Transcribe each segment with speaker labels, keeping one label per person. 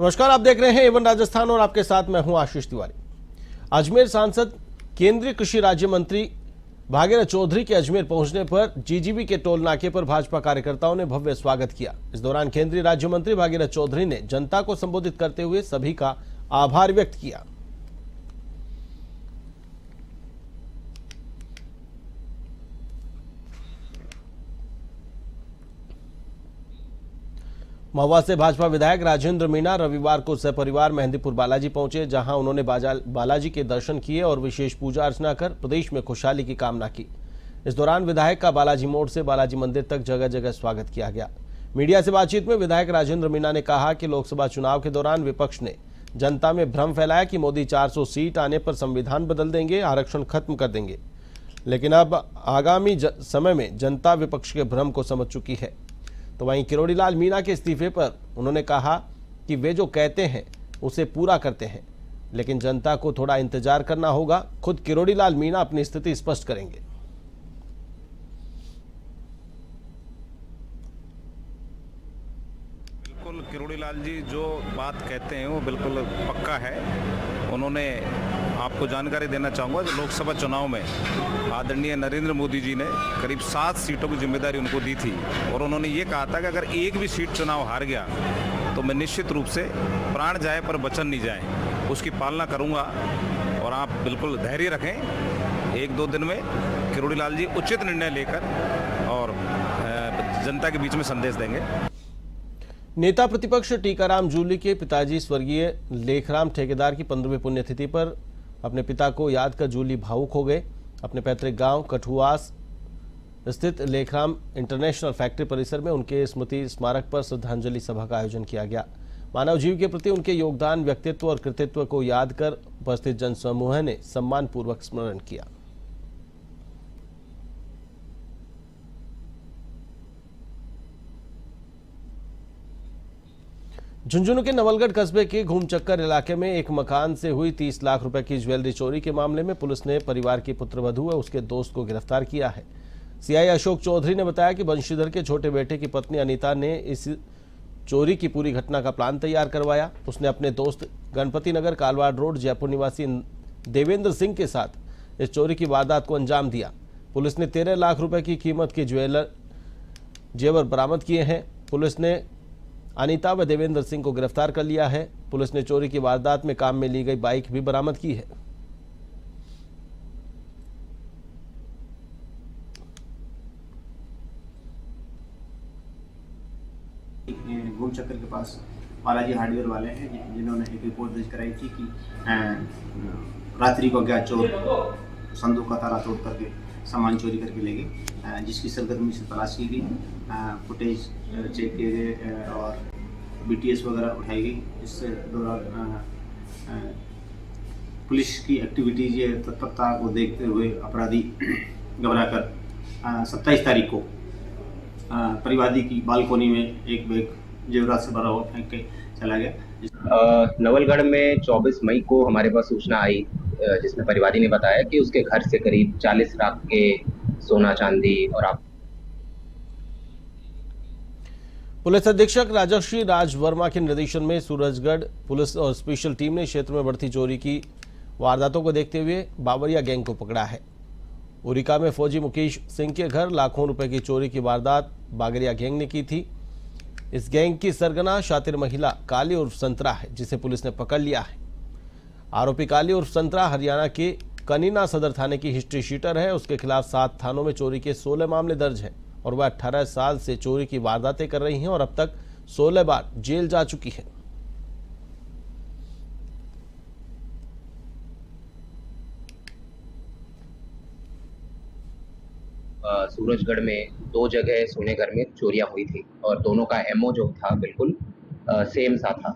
Speaker 1: नमस्कार, आप देख रहे हैं एवन राजस्थान और आपके साथ मैं हूं आशीष तिवारी। अजमेर सांसद केंद्रीय कृषि राज्य मंत्री भागीरथ चौधरी के अजमेर पहुंचने पर जीजीबी के टोल नाके पर भाजपा कार्यकर्ताओं ने भव्य स्वागत किया। इस दौरान केंद्रीय राज्य मंत्री भागीरथ चौधरी ने जनता को संबोधित करते हुए सभी का आभार व्यक्त किया। महुआ से भाजपा विधायक राजेंद्र मीणा रविवार को सपरिवार मेहंदीपुर बालाजी पहुंचे, जहां उन्होंने बालाजी के दर्शन किए और विशेष पूजा अर्चना कर प्रदेश में खुशहाली की कामना की। इस दौरान विधायक का बालाजी मोड़ से बालाजी मंदिर तक जगह जगह स्वागत किया गया। मीडिया से बातचीत में विधायक राजेंद्र मीणा ने कहा कि लोकसभा चुनाव के दौरान विपक्ष ने जनता में भ्रम फैलाया कि मोदी 400 सीट आने पर संविधान बदल देंगे, आरक्षण खत्म कर देंगे, लेकिन अब आगामी समय में जनता विपक्ष के भ्रम को समझ चुकी है। तो वहीं किरोड़ी लाल मीणा के इस्तीफे पर उन्होंने कहा कि वे जो कहते हैं उसे पूरा करते हैं, लेकिन जनता को थोड़ा इंतजार करना होगा। खुद किरोड़ी लाल मीणा अपनी स्थिति स्पष्ट करेंगे।
Speaker 2: बिल्कुल किरोड़ी लाल जी जो बात कहते हैं वो बिल्कुल पक्का है। उन्होंने आपको जानकारी देना चाहूँगा, लोकसभा चुनाव में आदरणीय नरेंद्र मोदी जी ने करीब 7 सीटों की जिम्मेदारी उनको दी थी और उन्होंने ये कहा था कि अगर एक भी सीट चुनाव हार गया तो मैं निश्चित रूप से प्राण जाए पर वचन नहीं जाए, उसकी पालना करूँगा। और आप बिल्कुल धैर्य रखें, 1-2 दिन में किरोड़ी लाल जी उचित निर्णय लेकर और जनता के बीच में संदेश देंगे।
Speaker 1: नेता प्रतिपक्ष टीकाराम जूली के पिताजी स्वर्गीय लेखराम ठेकेदार की 15वीं पुण्यतिथि पर अपने पिता को याद कर जूली भावुक हो गए। अपने पैतृक गांव कठुआस स्थित लेखराम इंटरनेशनल फैक्ट्री परिसर में उनके स्मृति स्मारक पर श्रद्धांजलि सभा का आयोजन किया गया। मानव जीव के प्रति उनके योगदान, व्यक्तित्व और कृतित्व को याद कर उपस्थित जनसमूह ने सम्मानपूर्वक स्मरण किया। झुंझुनू के नवलगढ़ कस्बे के घूमचक्कर इलाके में एक मकान से हुई 30 लाख रुपए की ज्वेलरी चोरी के मामले में पुलिस ने परिवार की पुत्रवधू व उसके दोस्त को गिरफ्तार किया है। सीआई अशोक चौधरी ने बताया कि बंशीधर के छोटे बेटे की पत्नी अनीता ने इस चोरी की पूरी घटना का प्लान तैयार करवाया। उसने अपने दोस्त गणपति नगर कालवाड़ रोड जयपुर निवासी देवेंद्र सिंह के साथ इस चोरी की वारदात को अंजाम दिया। पुलिस ने 13 लाख रुपए की कीमत के जेवर बरामद किए हैं। पुलिस ने अनीता व देवेंद्र सिंह को गिरफ्तार कर लिया है। पुलिस ने चोरी की वारदात में काम में ली गई बाइक भी बरामद की है।
Speaker 3: घूमचक्कर के पास बालाजी हार्डवेयर वाले हैं जिन्होंने एक रिपोर्ट दर्ज कराई थी कि रात्रि को अज्ञात चोर संदूक का ताला तोड़ करके सामान चोरी करके ले गए, जिसकी सरगर्मी से तलाश की गई, फुटेज चेक किए गए और बीटीएस वगैरह उठाई गई। इस दौरान पुलिस की एक्टिविटीज या तत्परता को देखते हुए अपराधी घबराकर 27 तारीख को परिवादी की बालकोनी में एक बैग जेवरात से भरा हुआ फेंक के चला गया।
Speaker 4: नवलगढ़ में 24 मई को हमारे पास सूचना आई जिसमें परिवादी ने बताया कि उसके घर से करीब 40 लाख के सोना चांदी और
Speaker 1: पुलिस अधीक्षक राजश्री राज वर्मा के निर्देशन में सूरजगढ़ पुलिस और स्पेशल टीम ने क्षेत्र में बढ़ती चोरी की वारदातों को देखते हुए बावरिया गैंग को पकड़ा है। उरिका में फौजी मुकेश सिंह के घर लाखों रुपए की चोरी की वारदात बावरिया गैंग ने की थी। इस गैंग की सरगना शातिर महिला काली उर्फ संतरा है, जिसे पुलिस ने पकड़ लिया है। आरोपी काली उर्फ संतरा हरियाणा के कनीना सदर थाने की हिस्ट्री शीटर है। उसके खिलाफ 7 थानों में चोरी के 16 मामले दर्ज हैं और वह 18 साल से चोरी की वारदातें कर रही हैं और अब तक 16 बार जेल जा चुकी है।
Speaker 4: सूरजगढ़ में 2 जगह सोने घर में चोरियां हुई थी और दोनों का एमओ जो था बिल्कुल सेम सा था।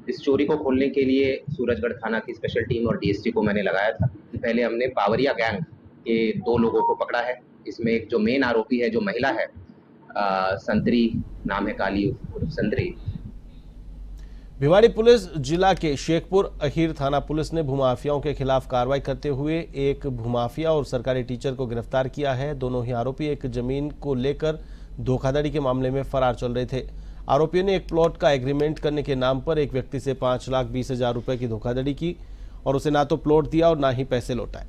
Speaker 4: इस चोरी को खोलने के लिए सूरजगढ़ थाना की स्पेशल टीम और डीएसटी को मैंने लगाया था। पहले हमने बावरिया गैंग के 2 लोगों को पकड़ा है। इसमें एक जो मेन आरोपी है, जो महिला है, संतरी नाम है, काली उर्फ संतरी।
Speaker 1: भिवाड़ी पुलिस जिला के शेखपुर अखीर थाना पुलिस ने भूमाफियाओं के खिलाफ कार्रवाई करते हुए एक भूमाफिया और सरकारी टीचर को गिरफ्तार किया है। दोनों ही आरोपी एक जमीन को लेकर धोखाधड़ी के मामले में फरार चल रहे थे। आरोपियों ने एक प्लॉट का एग्रीमेंट करने के नाम पर एक व्यक्ति से 5,20,000 रुपए की धोखाधड़ी की और उसे ना तो प्लॉट दिया और ना ही पैसे लौटाए।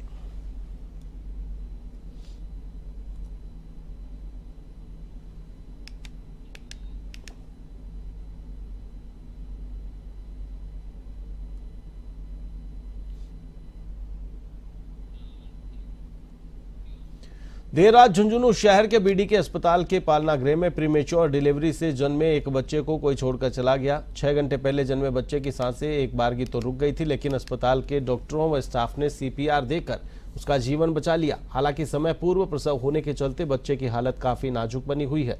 Speaker 1: देर रात झुंझुनू शहर के बीडीके अस्पताल के पालना गृह में प्रीमेच्योर डिलीवरी से जन्मे एक बच्चे को कोई छोड़कर चला गया। 6 घंटे पहले जन्मे बच्चे की सांसें एक बारगी तो रुक गई थी, लेकिन अस्पताल के डॉक्टरों व स्टाफ ने सीपीआर देकर उसका जीवन बचा लिया। हालांकि समय पूर्व प्रसव होने के चलते बच्चे की हालत काफी नाजुक बनी हुई है।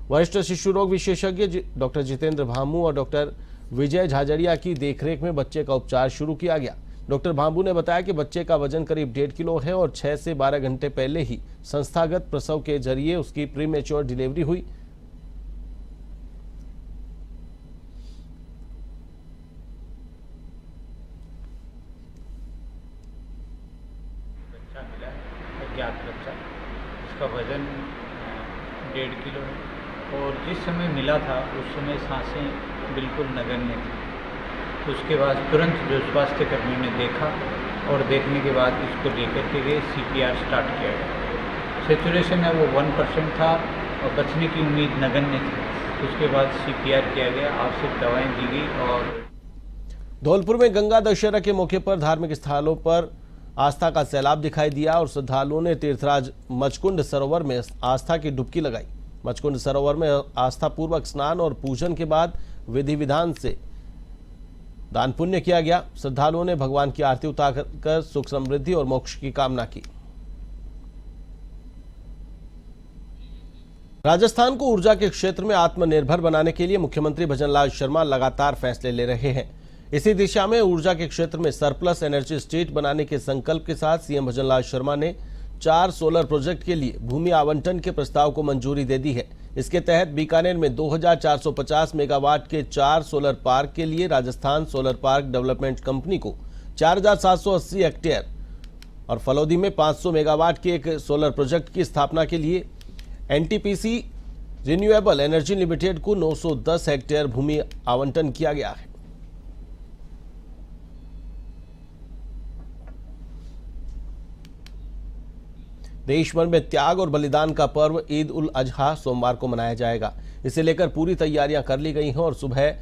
Speaker 1: वरिष्ठ शिशु रोग विशेषज्ञ डॉक्टर जितेंद्र भामू और डॉक्टर विजय झाझड़िया की देखरेख में बच्चे का उपचार शुरू किया गया। डॉक्टर भांबू ने बताया कि बच्चे का वजन करीब 1.5 किलो है और 6 से 12 घंटे पहले ही संस्थागत प्रसव के जरिए उसकी प्रीमेच्योर डिलीवरी हुई।
Speaker 5: बच्चा मिला है, अज्ञात बच्चा, इसका वजन 1.5 किलो है और जिस समय मिला था उस समय सांसें बिल्कुल नगण्य थी। उसके बाद तुरंत जो स्वास्थ्य कर्मियों ने देखा और देखने के बाद इसको लेकर के गए, सीपीआर स्टार्ट किया गया। सेचुरेशन है वो 1% था और बचने की उम्मीद नगण्य थी। उसके बाद सीपीआर किया गया, आवश्यक दवाएं दी गई। और
Speaker 1: धौलपुर में गंगा दशहरा के मौके पर धार्मिक स्थलों पर आस्था का सैलाब दिखाई दिया और श्रद्धालुओं ने तीर्थराज मचकुंड सरोवर में आस्था की डुबकी लगाई। मचकुंड सरोवर में आस्था पूर्वक स्नान और पूजन के बाद विधि विधान से दान पुण्य किया गया। श्रद्धालुओं ने भगवान की आरती उतारकर सुख समृद्धि और मोक्ष की कामना की। राजस्थान को ऊर्जा के क्षेत्र में आत्मनिर्भर बनाने के लिए मुख्यमंत्री भजनलाल शर्मा लगातार फैसले ले रहे हैं। इसी दिशा में ऊर्जा के क्षेत्र में सरप्लस एनर्जी स्टेट बनाने के संकल्प के साथ सीएम भजनलाल शर्मा ने 4 सोलर प्रोजेक्ट के लिए भूमि आवंटन के प्रस्ताव को मंजूरी दे दी है। इसके तहत बीकानेर में 2450 मेगावाट के 4 सोलर पार्क के लिए Rajasthan solar park development company को 4780 हेक्टेयर और फलौदी में 500 मेगावाट के एक सोलर प्रोजेक्ट की स्थापना के लिए एनटीपीसी रिन्यूएबल एनर्जी लिमिटेड को 910 हेक्टेयर भूमि आवंटन किया गया है। देश भर में त्याग और बलिदान का पर्व ईद उल अजहा सोमवार को मनाया जाएगा। इसे लेकर पूरी तैयारियां कर ली गई हैं और सुबह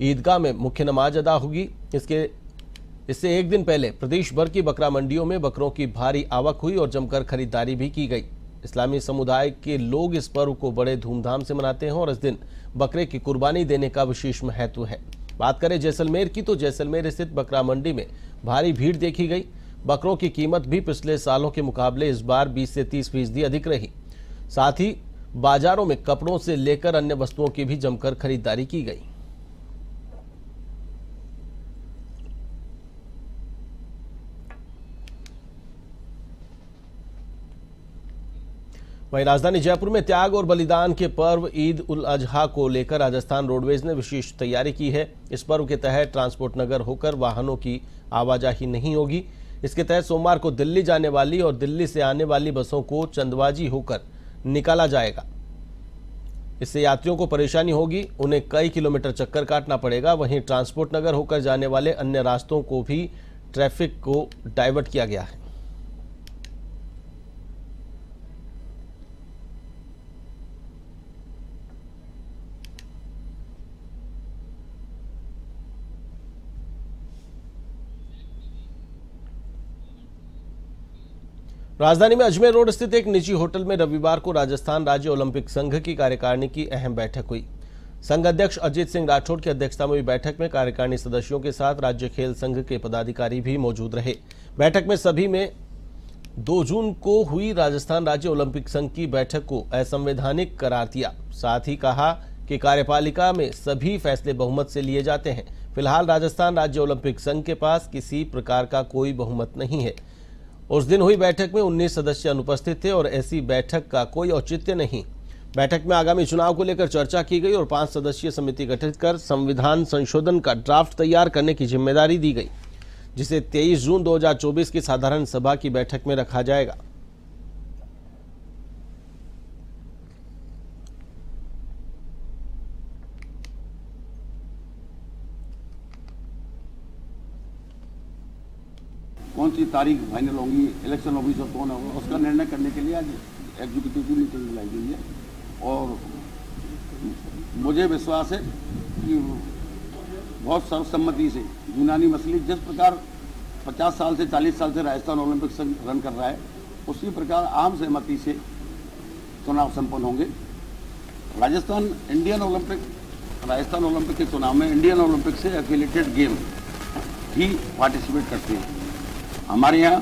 Speaker 1: ईदगाह में मुख्य नमाज अदा होगी। इससे एक दिन पहले प्रदेश भर की बकरा मंडियों में बकरों की भारी आवक हुई और जमकर खरीदारी भी की गई। इस्लामी समुदाय के लोग इस पर्व को बड़े धूमधाम से मनाते हैं और इस दिन बकरे की कुर्बानी देने का विशेष महत्व है। बात करें जैसलमेर की, तो जैसलमेर स्थित बकरा मंडी में भारी भीड़ देखी गई। बकरों की कीमत भी पिछले सालों के मुकाबले इस बार 20 से 30% अधिक रही। साथ ही बाजारों में कपड़ों से लेकर अन्य वस्तुओं की भी जमकर खरीदारी की गई। वहीं राजधानी जयपुर में त्याग और बलिदान के पर्व ईद उल अजहा को लेकर राजस्थान रोडवेज ने विशेष तैयारी की है। इस पर्व के तहत ट्रांसपोर्ट नगर होकर वाहनों की आवाजाही नहीं होगी। इसके तहत सोमवार को दिल्ली जाने वाली और दिल्ली से आने वाली बसों को चंदबाजी होकर निकाला जाएगा। इससे यात्रियों को परेशानी होगी, उन्हें कई किलोमीटर चक्कर काटना पड़ेगा। वहीं ट्रांसपोर्ट नगर होकर जाने वाले अन्य रास्तों को भी ट्रैफिक को डाइवर्ट किया गया है। राजधानी में अजमेर रोड स्थित एक निजी होटल में रविवार को राजस्थान राज्य ओलंपिक संघ की कार्यकारिणी की अहम बैठक हुई। संघ अध्यक्ष अजीत सिंह राठौड़ की अध्यक्षता में हुई बैठक में कार्यकारिणी सदस्यों के साथ राज्य खेल संघ के पदाधिकारी भी मौजूद रहे। बैठक में सभी में 2 जून को हुई राजस्थान राज्य ओलंपिक संघ की बैठक को असंवैधानिक करार दिया। साथ ही कहा कि कार्यपालिका में सभी फैसले बहुमत से लिए जाते हैं। फिलहाल राजस्थान राज्य ओलंपिक संघ के पास किसी प्रकार का कोई बहुमत नहीं है। उस दिन हुई बैठक में 19 सदस्य अनुपस्थित थे और ऐसी बैठक का कोई औचित्य नहीं। बैठक में आगामी चुनाव को लेकर चर्चा की गई और 5 सदस्यीय समिति गठित कर संविधान संशोधन का ड्राफ्ट तैयार करने की जिम्मेदारी दी गई, जिसे 23 जून 2024 की साधारण सभा की बैठक में रखा जाएगा।
Speaker 6: कौन सी तारीख फाइनल होगी, इलेक्शन ऑफिसर कौन होगा, उसका निर्णय करने के लिए आज एग्जीक्यूटिव की मीटिंग बुलाई गई है। और मुझे विश्वास है कि बहुत सर्वसम्मति से यूनानी मसलिक जिस प्रकार 50 साल से 40 साल से राजस्थान ओलंपिक संघ रन कर रहा है, उसी प्रकार आम सहमति से चुनाव संपन्न होंगे। राजस्थान ओलंपिक के चुनाव में इंडियन ओलंपिक से एफिलिएटेड गेम ही पार्टिसिपेट करते हैं। हमारे यहाँ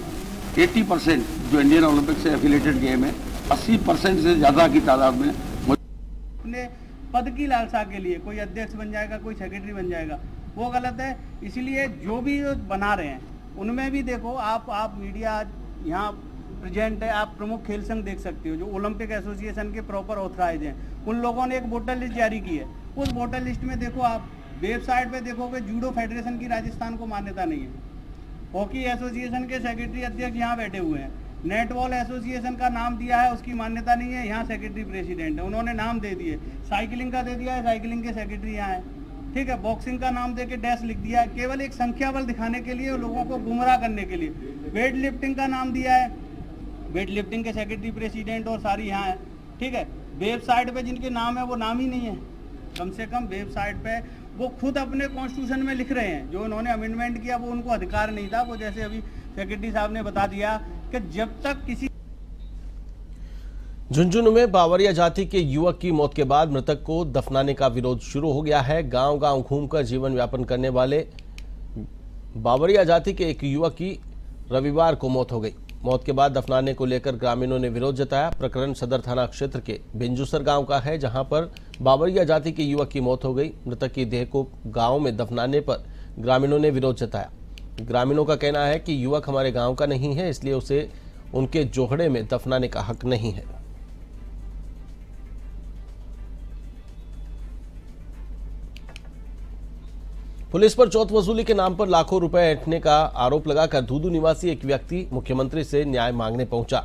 Speaker 6: 80% जो इंडियन ओलंपिक से एफिलिएटेड गेम है, 80% से ज़्यादा की तादाद में
Speaker 7: अपने पद की लालसा के लिए कोई अध्यक्ष बन जाएगा, कोई सेक्रेटरी बन जाएगा, वो गलत है। इसलिए जो भी बना रहे हैं उनमें भी देखो, आप मीडिया यहाँ प्रेजेंट है, आप प्रमुख खेल संघ देख सकते हो जो ओलंपिक एसोसिएशन के प्रॉपर ऑथराइज हैं। उन लोगों ने एक वोटर लिस्ट जारी की है। उस वोटर लिस्ट में देखो, आप वेबसाइट पे देखोगे जूडो फेडरेशन की राजस्थान को मान्यता नहीं है। हॉकी एसोसिएशन के सेक्रेटरी अध्यक्ष यहाँ बैठे हुए हैं। नेटबॉल एसोसिएशन का नाम दिया है, उसकी मान्यता नहीं है, यहाँ सेक्रेटरी प्रेसिडेंट है, उन्होंने नाम दे दिए। साइकिलिंग का दे दिया है, साइकिलिंग के सेक्रेटरी यहाँ है, ठीक है। बॉक्सिंग का नाम दे के डैश लिख दिया है, केवल एक संख्या बल दिखाने के लिए, लोगों को गुमराह करने के लिए। वेट लिफ्टिंग का नाम दिया है, वेट लिफ्टिंग के सेक्रेटरी प्रेसिडेंट और सारी यहाँ है, ठीक है। वेबसाइट पे जिनके नाम है वो नाम ही नहीं है। कम से कम वेबसाइट पे वो खुद अपने कॉन्स्टिट्यूशन में लिख रहे हैं, जो उन्होंने अमेंडमेंट किया वो उनको अधिकार नहीं था। वो जैसे अभी सेक्रेटरी साहब ने बता दिया कि जब तक किसी
Speaker 1: झुंझुनू में बावरिया जाति के युवक की मौत के बाद मृतक को दफनाने का विरोध शुरू हो गया है। गांव-गांव घूमकर जीवन यापन करने वाले बावरिया जाति के एक युवक की रविवार को मौत हो गई। मौत के बाद दफनाने को लेकर ग्रामीणों ने विरोध जताया। प्रकरण सदर थाना क्षेत्र के बिंजुसर गांव का है, जहां पर बावरिया जाति के युवक की मौत हो गई। मृतक की देह को गांव में दफनाने पर ग्रामीणों ने विरोध जताया। ग्रामीणों का कहना है कि युवक हमारे गांव का नहीं है, इसलिए उसे उनके जोहड़े में दफनाने का हक नहीं है। पुलिस पर चौथ वसूली के नाम पर लाखों रुपए ऐंठने का आरोप लगाकर धूधू निवासी एक व्यक्ति मुख्यमंत्री से न्याय मांगने पहुंचा।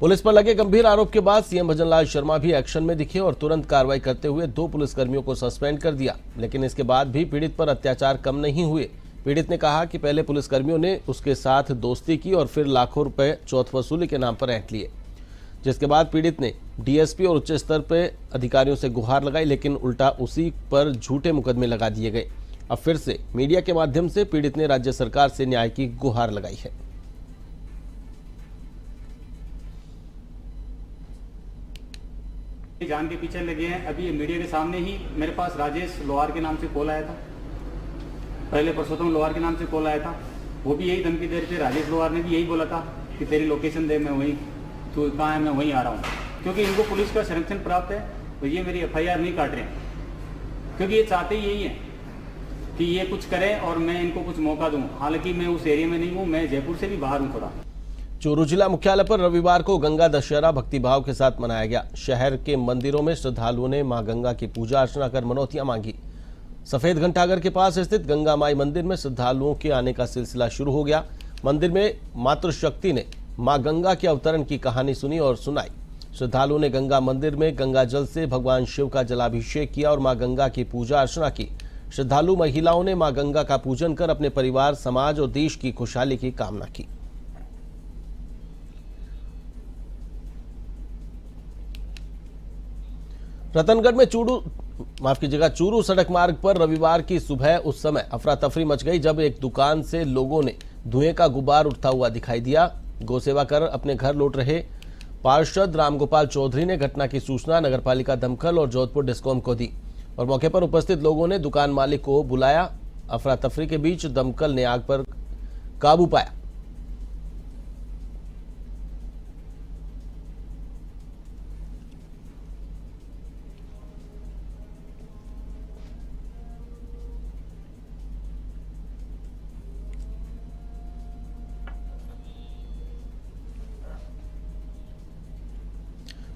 Speaker 1: पुलिस पर लगे गंभीर आरोप के बाद सीएम भजनलाल शर्मा भी एक्शन में दिखे और तुरंत कार्रवाई करते हुए 2 पुलिसकर्मियों को सस्पेंड कर दिया। लेकिन इसके बाद भी पीड़ित पर अत्याचार कम नहीं हुए। पीड़ित ने कहा कि पहले पुलिसकर्मियों ने उसके साथ दोस्ती की और फिर लाखों रुपए चौथ वसूली के नाम पर ऐंठ लिए, जिसके बाद पीड़ित ने डीएसपी और उच्च स्तर पर अधिकारियों से गुहार लगाई, लेकिन उल्टा उसी पर झूठे मुकदमे लगा दिए गए। अब फिर से मीडिया के माध्यम से पीड़ित ने राज्य सरकार से न्याय की गुहार लगाई है।
Speaker 7: जान के पीछे लगे हैं। अभी मीडिया के सामने ही मेरे पास राजेश लोहार के नाम से कॉल आया था, पहले परसोत्तम लोहार के नाम से कॉल आया था। वो भी यही धमकी दे रहे थे। राजेश लोहार ने भी यही बोला था कि तेरी लोकेशन दे, मैं वहीं, तू कहाँ है, मैं वहीं आ रहा हूँ। क्योंकि इनको पुलिस का संरक्षण प्राप्त है तो ये मेरी FIR नहीं काट रहे हैं, क्योंकि ये चाहते ही यही है कि ये कुछ करें और मैं इनको कुछ मौका दूं। हालांकि मैं उस एरिया में नहीं हूं, मैं जयपुर से भी बाहर हूं थोड़ा।
Speaker 1: चूरू जिला मुख्यालय पर रविवार को गंगा दशहरा भक्तिभाव के साथ मनाया गया। शहर के मंदिरों में श्रद्धालुओं ने मां गंगा की पूजा अर्चना कर मनौतियां मांगी। सफेद घंटाघर के पास स्थित गंगा माई मंदिर में श्रद्धालुओं के आने का सिलसिला शुरू हो गया। मंदिर में मातृशक्ति ने मां गंगा के अवतरण की कहानी सुनी और सुनाई। श्रद्धालुओं ने गंगा मंदिर में गंगा जल से भगवान शिव का जलाभिषेक किया और मां गंगा की पूजा अर्चना की। श्रद्धालु महिलाओं ने मां गंगा का पूजन कर अपने परिवार, समाज और देश की खुशहाली की कामना की। रतनगढ़ में चूरू सड़क मार्ग पर रविवार की सुबह उस समय अफरा तफरी मच गई जब एक दुकान से लोगों ने धुएं का गुब्बार उठता हुआ दिखाई दिया। गौसेवा कर अपने घर लौट रहे पार्षद रामगोपाल चौधरी ने घटना की सूचना नगरपालिका दमकल और जोधपुर डिस्कॉम को दी और मौके पर उपस्थित लोगों ने दुकान मालिक को बुलाया। अफरा तफरी के बीच दमकल ने आग पर काबू पाया।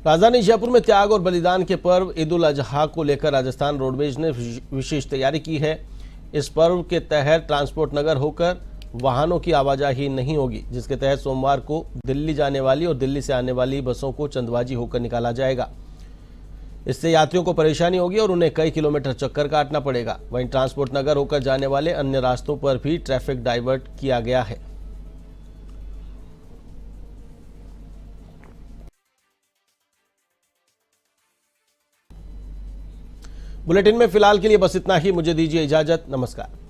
Speaker 1: राजधानी जयपुर में त्याग और बलिदान के पर्व ईद उल अजहा को लेकर राजस्थान रोडवेज ने विशेष तैयारी की है। इस पर्व के तहत ट्रांसपोर्ट नगर होकर वाहनों की आवाजाही नहीं होगी, जिसके तहत सोमवार को दिल्ली जाने वाली और दिल्ली से आने वाली बसों को चंदबाजी होकर निकाला जाएगा। इससे यात्रियों को परेशानी होगी और उन्हें कई किलोमीटर चक्कर काटना पड़ेगा। वहीं ट्रांसपोर्ट नगर होकर जाने वाले अन्य रास्तों पर भी ट्रैफिक डाइवर्ट किया गया है। बुलेटिन में फिलहाल के लिए बस इतना ही। मुझे दीजिए इजाजत। नमस्कार।